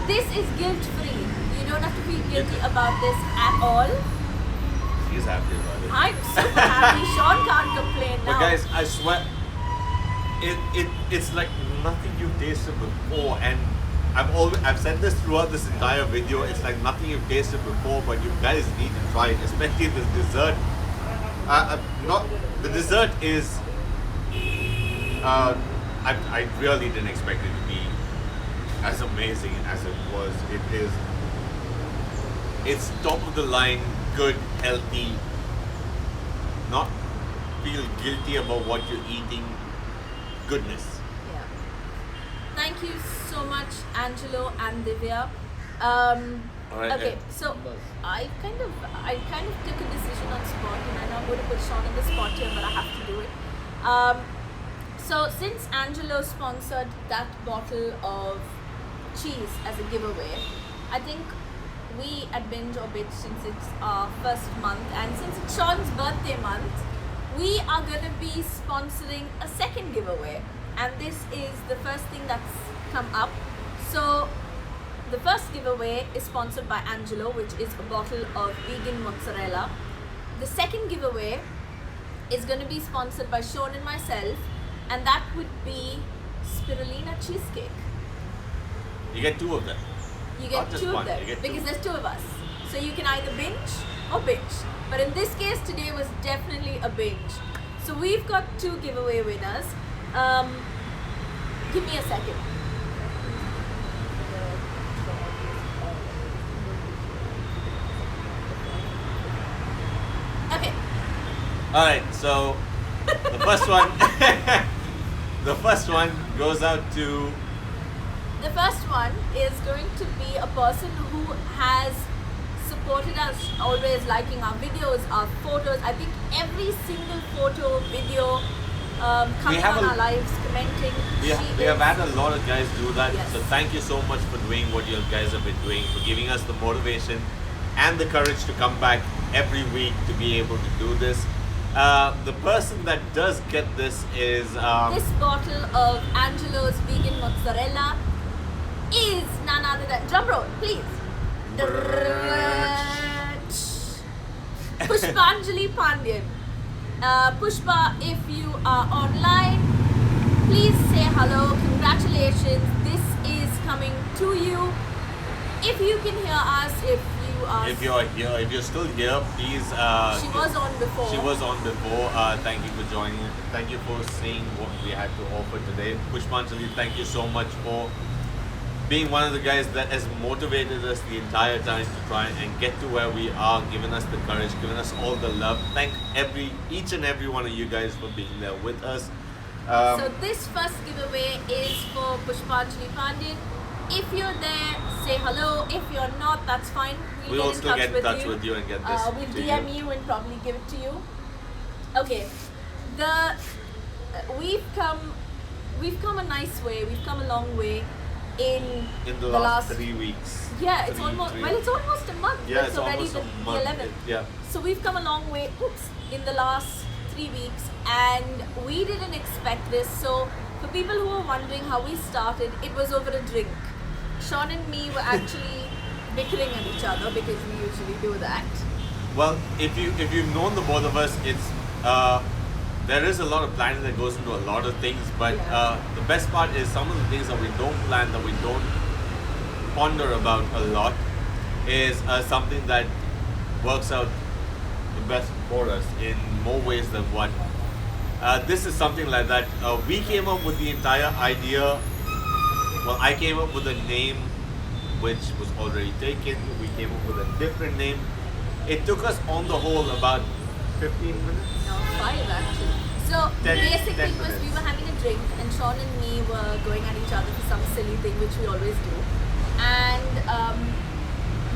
Speaker 2: This is guilt-free. You don't have to feel guilty about this at all.
Speaker 1: She's happy about it.
Speaker 2: I'm super happy. Sean can't complain now.
Speaker 1: But guys, I swear, it's like nothing you've tasted before, and I've said this throughout this entire video. It's like nothing you've tasted before, but you guys need to try it, especially this dessert. The dessert is. I really didn't expect it to be as amazing as it was. It's top of the line, good, healthy. Not feel guilty about what you're eating. Goodness.
Speaker 2: Yeah. Thank you so much, Angelo and Divya.
Speaker 1: Alright,
Speaker 2: okay, so I kind of took a decision on spot, and I know I'm going to put Sean on the spot here, but I have to do it. So since Angelo sponsored that bottle of cheese as a giveaway, I think we at Binge or Bitch, since it's our first month and since it's Sean's birthday month, we are going to be sponsoring a second giveaway, and this is the first thing that's come up. So the first giveaway is sponsored by Angelo, which is a bottle of vegan mozzarella. The second giveaway is going to be sponsored by Sean and myself, and that would be spirulina cheesecake.
Speaker 1: You get 2 of them.
Speaker 2: You
Speaker 1: Not
Speaker 2: get
Speaker 1: just
Speaker 2: 2 of
Speaker 1: one,
Speaker 2: them
Speaker 1: you get
Speaker 2: because
Speaker 1: 2.
Speaker 2: there's 2 of us. So you can either binge or binge. But in this case, today was definitely a binge. So we've got 2 giveaway winners. Give me a second. Okay.
Speaker 1: Alright, so the first one the first one goes out to
Speaker 2: The first one is going to be a person who has supported us, always liking our videos, our photos. I think every single photo, video, coming on our lives, commenting.
Speaker 1: we have had a lot of guys do that.
Speaker 2: Yes.
Speaker 1: So thank you so much for doing what you guys have been doing, for giving us the motivation and the courage to come back every week to be able to do this. The person that does get this is
Speaker 2: this bottle of Angelo's vegan mozzarella is none other than, drum roll, please. Pushpanjali Pandyan. Pushpa, if you are online, please say hello. Congratulations. This is coming to you. If you can hear us, if you're still here, please. She was on before.
Speaker 1: She was on before. Thank you for joining. Thank you for seeing what we had to offer today. Pushpanjali, thank you so much for being one of the guys that has motivated us the entire time to try and get to where we are, giving us the courage, giving us all the love. Thank each and every one of you guys for being there with us.
Speaker 2: So this first giveaway is for Pushpanjali Pandyan. If you're there, say hello. If you're not, that's fine.
Speaker 1: We will still get in touch with you and get this.
Speaker 2: We'll DM you and probably give it to you. Okay, we've come a nice way. We've come a long way.
Speaker 1: in the last 3 weeks.
Speaker 2: Yeah, it's almost it's almost a month.
Speaker 1: Yeah,
Speaker 2: it's already
Speaker 1: almost
Speaker 2: the
Speaker 1: a month.
Speaker 2: 11th.
Speaker 1: Yeah.
Speaker 2: So we've come a long way. In the last 3 weeks, and we didn't expect this. So for people who are wondering how we started, it was over a drink. Sean and me were actually bickering at each other because we usually do that.
Speaker 1: Well, if you've known the both of us, it's there is a lot of planning that goes into a lot of things, but the best part is some of the things that we don't plan, that we don't ponder about a lot, is something that works out the best for us in more ways than one. This is something like that. We came up with the entire idea. Well, I came up with a name which was already taken. We came up with a different name. It took us on the whole about 15 minutes.
Speaker 2: No, 5 actually. So
Speaker 1: 10
Speaker 2: basically it was
Speaker 1: minutes.
Speaker 2: we were having a drink and Sean and me were going at each other for some silly thing which we always do. And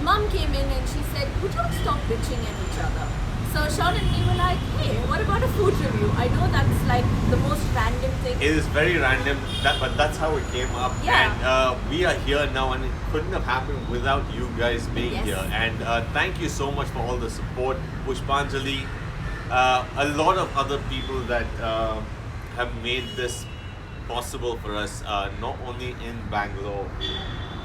Speaker 2: Mum came in and she said, would you stop bitching at each other? So Sean and me were like, hey, what about a food review? I know that's like the most random thing.
Speaker 1: It is very random, but that's how it came up.
Speaker 2: Yeah.
Speaker 1: And we are here now, and it couldn't have happened without you guys being
Speaker 2: Yes.
Speaker 1: here. And thank you so much for all the support. Pushpanjali, a lot of other people that have made this possible for us, not only in Bangalore,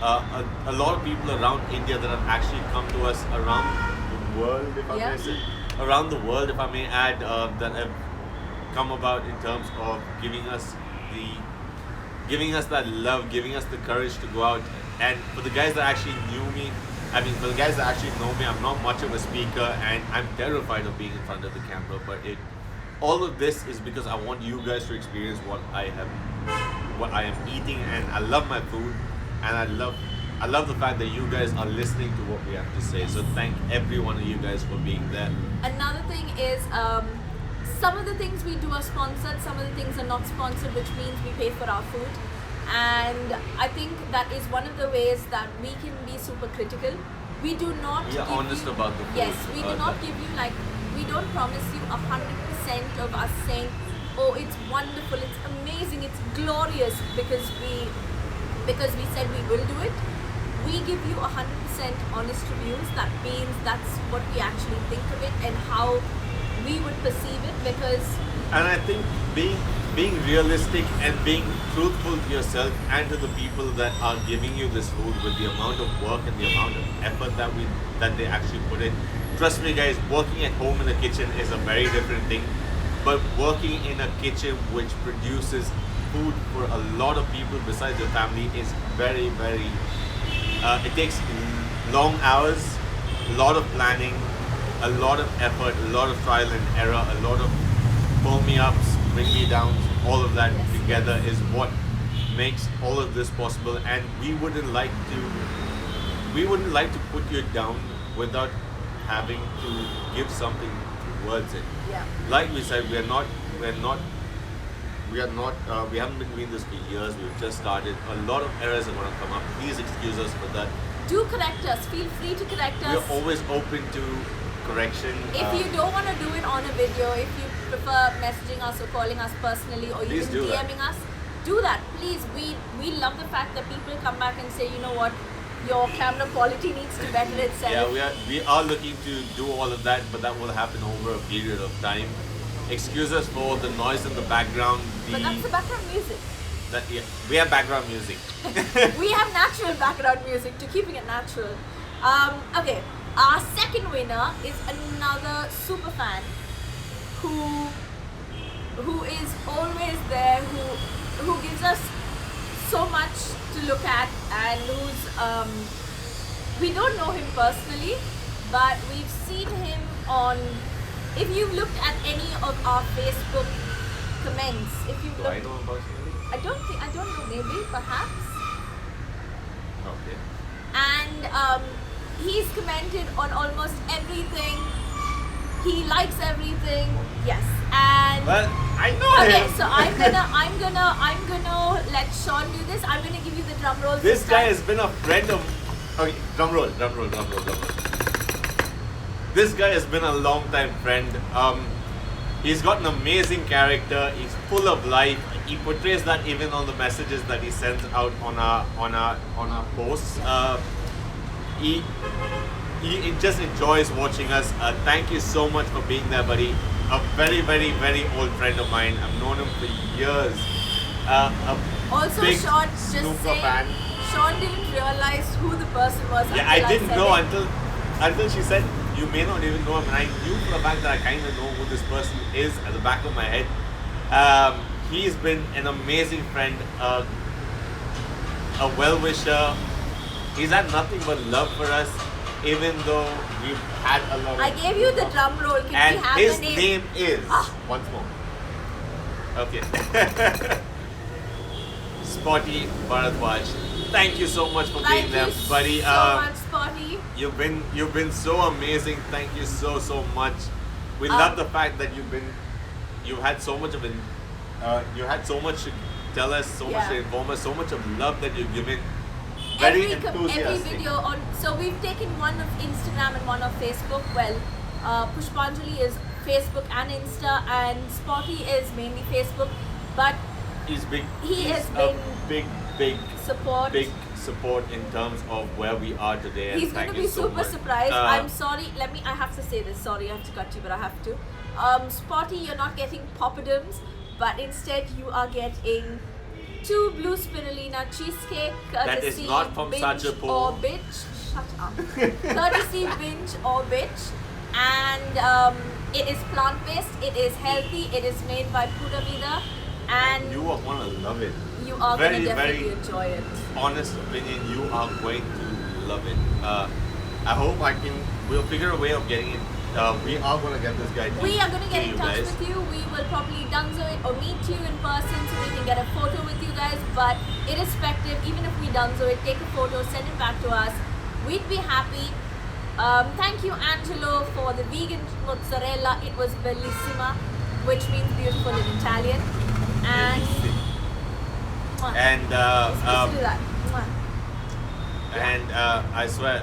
Speaker 1: a lot of people around India that have actually come to us around the world, if I may say. Around the world, if I may add, that have come about in terms of giving us that love, giving us the courage to go out. And for the guys that actually knew me, for the guys that actually know me, I'm not much of a speaker and I'm terrified of being in front of the camera. But all of this is because I want you guys to experience what I am eating, and I love my food, and I love the fact that you guys are listening to what we have to say. So thank every one of you guys for being there.
Speaker 2: Another thing is, some of the things we do are sponsored, some of the things are not sponsored, which means we pay for our food. And I think that is one of the ways that we can be super critical. We do not
Speaker 1: give honest you, about the food.
Speaker 2: Yes, we do not give you we don't promise you 100% of us saying, oh, it's wonderful, it's amazing, it's glorious because we said we will do it. We give you 100% honest reviews. That means that's what we actually think of it and how we would perceive it, because...
Speaker 1: And I think being realistic and being truthful to yourself and to the people that are giving you this food, with the amount of work and the amount of effort that they actually put in. Trust me guys, working at home in a kitchen is a very different thing. But working in a kitchen which produces food for a lot of people besides your family is very, very... it takes long hours, a lot of planning, a lot of effort, a lot of trial and error, a lot of pull me ups, bring me downs. All of that together is what makes all of this possible. And we wouldn't like to put you down without having to give something towards it.
Speaker 2: Yeah.
Speaker 1: Like we said, we haven't been doing this for years. We've just started. A lot of errors are going to come up. Please excuse us for that.
Speaker 2: Do correct us. Feel free to correct us.
Speaker 1: We're always open to correction.
Speaker 2: If you don't want to do it on a video, if you prefer messaging us or calling us personally, or even DMing us, do that. Please. We love the fact that people come back and say, you know what, your camera quality needs to better itself.
Speaker 1: Yeah, we are looking to do all of that, but that will happen over a period of time. Excuse us for the noise in the background.
Speaker 2: But that's the background music.
Speaker 1: We have background music.
Speaker 2: We have natural background music to keeping it natural. Okay, our second winner is another super fan who is always there, who gives us so much to look at, and who's we don't know him personally, but we've seen him on... If you've looked at any of our Facebook comments, if you've looked...
Speaker 1: Do I know him personally?
Speaker 2: I don't know, maybe, perhaps.
Speaker 1: Okay.
Speaker 2: And he's commented on almost everything. He likes everything. Yes. And
Speaker 1: well, I know him.
Speaker 2: Okay, so I'm gonna let Sean do this. I'm gonna give you the drum roll.
Speaker 1: This guy has been a friend of... Okay, drum roll. This guy has been a long time friend. He's got an amazing character. He's full of life. he portrays that even on the messages that he sends out on our posts. He just enjoys watching us. Thank you so much for being there, buddy. A very, very, very old friend of mine. I've known him for years. A
Speaker 2: Also,
Speaker 1: big
Speaker 2: Sean, just
Speaker 1: snooker
Speaker 2: saying,
Speaker 1: fan.
Speaker 2: Sean didn't realize who the person was.
Speaker 1: Yeah,
Speaker 2: until
Speaker 1: I didn't
Speaker 2: said
Speaker 1: know
Speaker 2: it.
Speaker 1: until she said you may not even know him, and I knew for a fact that I kind of know who this person is at the back of my head. He's been an amazing friend, a well-wisher. He's had nothing but love for us, even though we've had a lot of...
Speaker 2: I gave you the drum roll. Can
Speaker 1: And
Speaker 2: we have
Speaker 1: his
Speaker 2: the
Speaker 1: name is...
Speaker 2: Ah.
Speaker 1: Once more. Okay. Spotty Bharadwaj. Thank you so much for
Speaker 2: Thank
Speaker 1: being there,
Speaker 2: you
Speaker 1: buddy.
Speaker 2: so much, Spotty.
Speaker 1: You've been so amazing. Thank you so much. We love the fact that you've had so much of you had so much to tell us, so much to inform us, so much of love that you've given. Very enthusiastic.
Speaker 2: Every video on. So we've taken one of Instagram and one of Facebook. Well, Pushpanjali is Facebook and Insta, and Spotty is mainly Facebook. But
Speaker 1: He's
Speaker 2: has
Speaker 1: a
Speaker 2: been
Speaker 1: big
Speaker 2: support.
Speaker 1: in terms of where we are today. And
Speaker 2: He's going to
Speaker 1: thank
Speaker 2: be
Speaker 1: you so
Speaker 2: super
Speaker 1: much.
Speaker 2: surprised. I'm sorry. I have to say this. Sorry, I have to cut you, but I have to. Spotty, you're not getting poppadoms, but instead you are getting 2 blue spirulina cheesecake courtesy
Speaker 1: That is not from
Speaker 2: Binge
Speaker 1: Sachapo.
Speaker 2: or Bitch. Shut up. Courtesy Binge or Bitch, and it is plant-based. It is healthy. It is made by Purawvida, and
Speaker 1: You are going to love it.
Speaker 2: you are going to
Speaker 1: very,
Speaker 2: definitely
Speaker 1: very
Speaker 2: enjoy it.
Speaker 1: honest opinion, you are going to love it. I hope we'll figure a way of getting it. We are going to get this guy.
Speaker 2: We are going to get in
Speaker 1: you
Speaker 2: touch
Speaker 1: guys.
Speaker 2: with you. We will probably dunzo it or meet you in person so we can get a photo with you guys. But irrespective, even if we dunzo it, take a photo, send it back to us. We'd be happy. Thank you, Angelo, for the vegan mozzarella. It was bellissima, which means beautiful in Italian. And
Speaker 1: And
Speaker 2: let's do that.
Speaker 1: and I swear,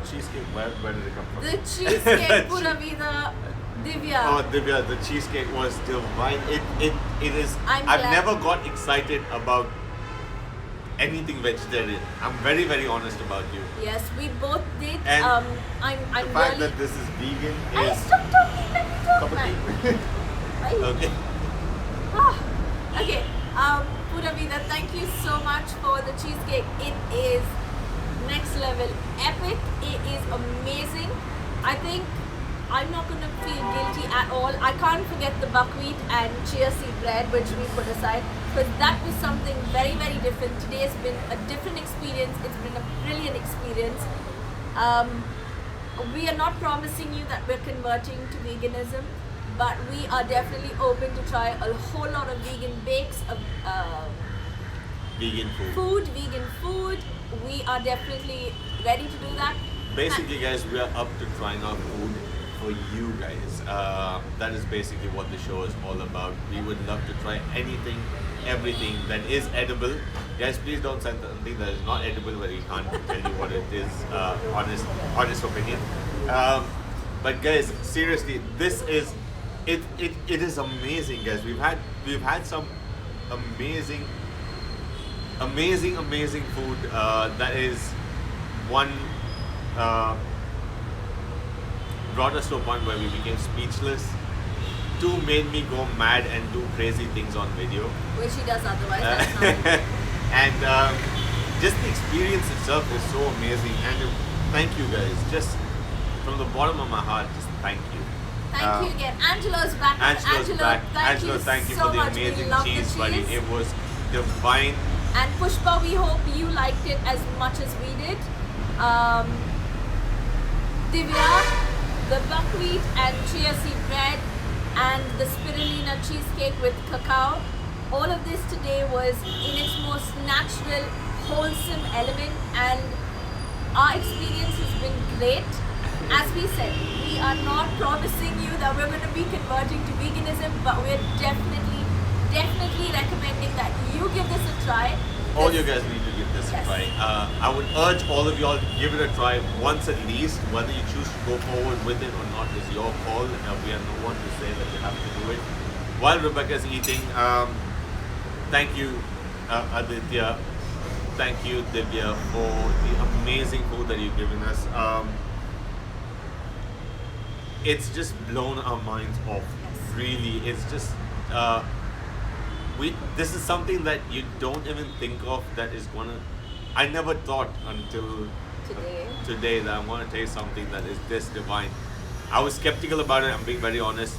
Speaker 1: cheesecake. Where did it come from?
Speaker 2: The cheesecake Purawvida Divya.
Speaker 1: Oh, Divya, the cheesecake was divine. It is.
Speaker 2: I'm
Speaker 1: I've
Speaker 2: glad.
Speaker 1: never got excited about anything vegetarian. I'm very, very honest about you.
Speaker 2: Yes, we both did.
Speaker 1: And
Speaker 2: I'm
Speaker 1: The fact
Speaker 2: really.
Speaker 1: that this is vegan
Speaker 2: Hey,
Speaker 1: is
Speaker 2: stop talking. Let me talk,
Speaker 1: cup of
Speaker 2: man.
Speaker 1: tea.
Speaker 2: Right?
Speaker 1: Okay.
Speaker 2: Okay, Purawvida, thank you so much for the cheesecake. It is next level epic. It is amazing. I think I'm not going to feel guilty at all. I can't forget the buckwheat and chia seed bread, which we put aside, because that was something very, very different. Today has been a different experience. It's been a brilliant experience. We are not promising you that we're converting to veganism, but we are definitely open to try a whole lot of vegan bakes,
Speaker 1: Vegan food.
Speaker 2: vegan food. We are definitely ready to do that.
Speaker 1: Basically, guys, we are up to trying our food for you guys. That is basically what the show is all about. We would love to try anything, everything that is edible. Guys, please don't send something that is not edible where we can't tell you what it is. Honest opinion. But guys, seriously, this is it is amazing, guys. We've had some amazing food. That is one. Brought us to a point where we became speechless. 2 made me go mad and do crazy things on video.
Speaker 2: Which he does otherwise. That's not.
Speaker 1: And just the experience itself is so amazing. And thank you guys. Just from the bottom of my heart, just thank you.
Speaker 2: Thank you again. Angelo's back.
Speaker 1: Angelo's back.
Speaker 2: Thank
Speaker 1: Angelo,
Speaker 2: you
Speaker 1: thank you
Speaker 2: so
Speaker 1: for the
Speaker 2: much. We
Speaker 1: amazing
Speaker 2: love the
Speaker 1: cheese, buddy.
Speaker 2: cheese.
Speaker 1: It was divine.
Speaker 2: And Pushpa, we hope you liked it as much as we did. Divya, the buckwheat and chia seed bread, and the spirulina cheesecake with cacao. All of this today was in its most natural, wholesome element, and our experience has been great. As we said, we are not promising you that we're going to be converting to veganism, but we're definitely recommending that you give this a try.
Speaker 1: All you guys need to give this a
Speaker 2: Yes.
Speaker 1: try. I would urge all of y'all to give it a try once at least. Whether you choose to go forward with it or not is your call. We are no one to say that you have to do it. while Rebecca's eating, thank you, Aditya. Thank you, Divya, for the amazing food that you've given us. It's just blown our minds off. Really, it's just this is something that you don't even think of that is gonna. I never thought until today that I'm gonna taste something that is this divine. I was skeptical about it. I'm being very honest.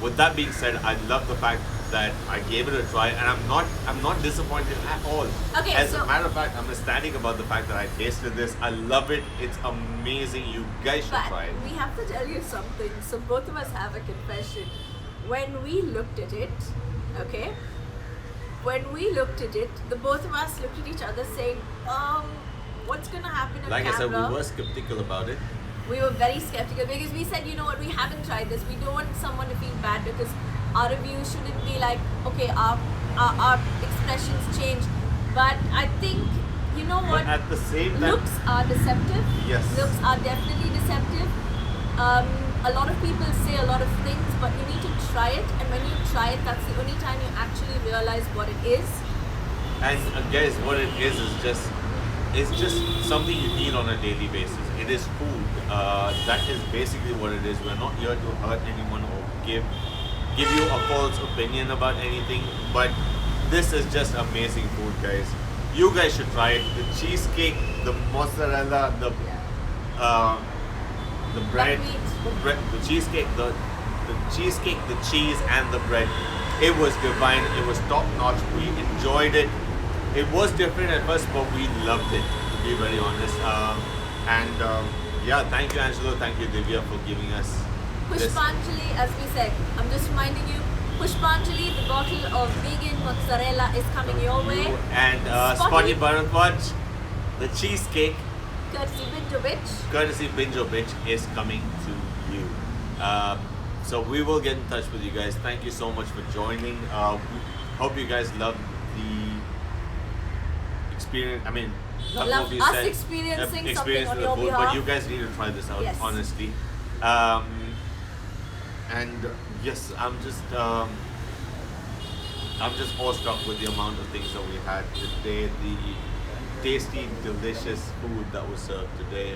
Speaker 1: With that being said, I love the fact that I gave it a try, and I'm not disappointed at all.
Speaker 2: Okay,
Speaker 1: As a matter of fact, I'm ecstatic about the fact that I tasted this. I love it. It's amazing. You guys should
Speaker 2: But
Speaker 1: try it.
Speaker 2: we have to tell you something. So both of us have a confession. When we looked at it, okay? When we looked at it, the both of us looked at each other saying, what's gonna happen on
Speaker 1: Like I said,
Speaker 2: camera?
Speaker 1: we were skeptical about it.
Speaker 2: We were very skeptical because we said, you know what, we haven't tried this. We don't want someone to feel bad because our review shouldn't be like, okay, our expressions change. But I think, you know what?
Speaker 1: But at the same time,
Speaker 2: Looks are deceptive.
Speaker 1: Yes.
Speaker 2: Looks are definitely deceptive. A lot of people say a lot of things, but you need to try it. And when you try it, that's the only time you actually realize what it is.
Speaker 1: and guys, what it is just it's just something you eat on a daily basis. It is food. That is basically what it is. We're not here to hurt anyone or give you a false opinion about anything. But this is just amazing food, guys. You guys should try it. The cheesecake, the mozzarella, the bread, the cheesecake, the cheesecake, the cheese, and the bread. It was divine. It was top notch. We enjoyed it. It was different at first, but we loved it, to be very honest. Yeah, thank you, Angelo. Thank you, Divya, for giving us this.
Speaker 2: Pushpanjali, as we said, I'm just reminding you, Pushpanjali, the bottle of vegan mozzarella is coming your way.
Speaker 1: And Spotty Bharatwaj, the cheesecake, courtesy Binge, is coming to you. So we will get in touch with you guys. Thank you so much for joining. Hope you guys loved the experience. I mean, love
Speaker 2: Love
Speaker 1: what you
Speaker 2: us
Speaker 1: said.
Speaker 2: experiencing
Speaker 1: Experience
Speaker 2: something on
Speaker 1: with the
Speaker 2: your
Speaker 1: food,
Speaker 2: behalf.
Speaker 1: but you guys need to try this out,
Speaker 2: Yes.
Speaker 1: honestly. And yes, I'm just awestruck with the amount of things that we had today. The tasty, delicious food that was served today.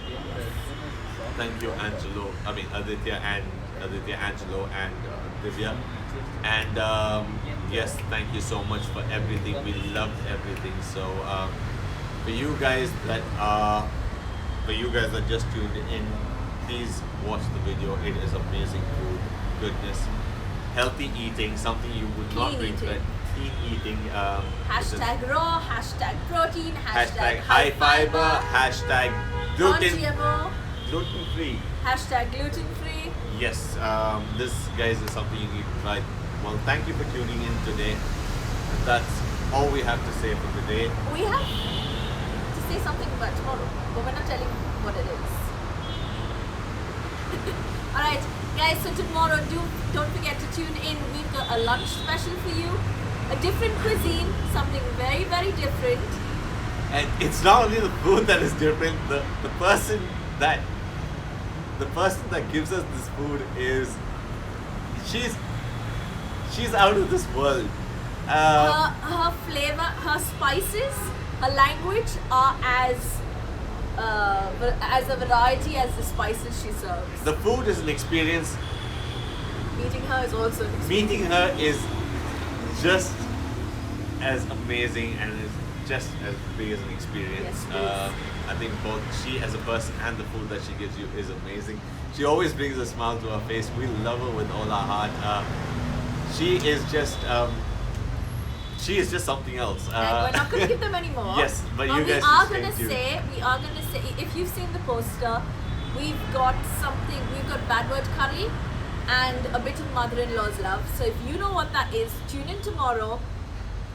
Speaker 1: Thank you, Angelo. I mean, Aditya, Angelo, and Divya. And yes, thank you so much for everything. We loved everything. So for you guys that just tuned in, please watch the video. It is amazing food, goodness, healthy eating, something you would not
Speaker 2: Clean
Speaker 1: regret. Clean eating.
Speaker 2: Hashtag raw, hashtag protein,
Speaker 1: Hashtag high fiber. Hashtag
Speaker 2: non-GMO,
Speaker 1: gluten free.
Speaker 2: hashtag gluten free.
Speaker 1: Yes, this, guys, is something you need to try. Well, thank you for tuning in today. That's all we have to say for today.
Speaker 2: We have to say something about tomorrow, but we're not telling what it is. Alright, guys, so tomorrow don't forget to tune in. We've got a lunch special for you. A different cuisine, something very, very different.
Speaker 1: And it's not only the food that is different, the person that gives us this food is she's out of this world.
Speaker 2: Her flavor, her spices, her language are as a variety as the spices she serves.
Speaker 1: The food is an experience.
Speaker 2: Meeting her is also an experience.
Speaker 1: Meeting her is just as amazing and is just as big as an experience.
Speaker 2: Yes, it is.
Speaker 1: I think both she as a person and the food that she gives you is amazing. She always brings a smile to her face. We love her with all our heart. She is just something else.
Speaker 2: And we're not going to give them anymore.
Speaker 1: Yes, but you
Speaker 2: we
Speaker 1: guys
Speaker 2: are
Speaker 1: should
Speaker 2: going
Speaker 1: stay
Speaker 2: to say, if you've seen the poster, we've got bad word curry and a bit of mother-in-law's love. So if you know what that is, tune in tomorrow.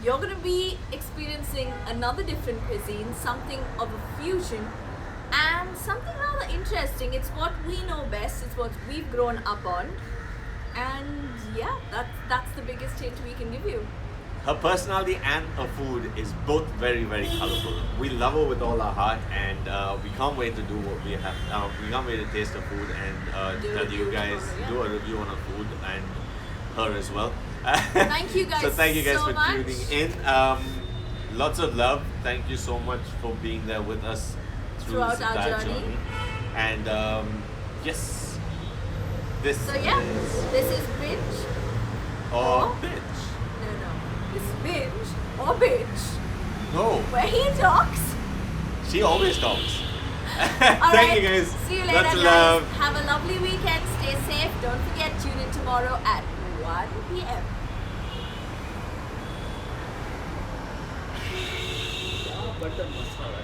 Speaker 2: You're going to be experiencing another different cuisine, something of a fusion, and something rather interesting. It's what we know best. It's what we've grown up on. And yeah, that's the biggest hint we can give you.
Speaker 1: Her personality and her food is both very, very colorful. We love her with all our heart, and we can't wait to do what we have. We can't wait to taste her food and
Speaker 2: Do a
Speaker 1: tell you
Speaker 2: review
Speaker 1: guys,
Speaker 2: tomorrow, yeah.
Speaker 1: do a review on her food. And her as well.
Speaker 2: Thank you guys
Speaker 1: So thank you guys
Speaker 2: so
Speaker 1: for
Speaker 2: much.
Speaker 1: tuning in. Lots of love. Thank you so much for being there with us through this
Speaker 2: Throughout our
Speaker 1: entire
Speaker 2: journey.
Speaker 1: And yes, this
Speaker 2: So yeah,
Speaker 1: is
Speaker 2: this is Binge.
Speaker 1: or
Speaker 2: or-
Speaker 1: bitch.
Speaker 2: No. This is Binge or Binge,
Speaker 1: No,
Speaker 2: where he talks.
Speaker 1: she always talks.
Speaker 2: Alright,
Speaker 1: Thank you guys.
Speaker 2: see you later,
Speaker 1: Lots of
Speaker 2: guys.
Speaker 1: love.
Speaker 2: Have a lovely weekend. Stay safe. Don't forget, tune in tomorrow at 1 p.m.
Speaker 3: Butter masala.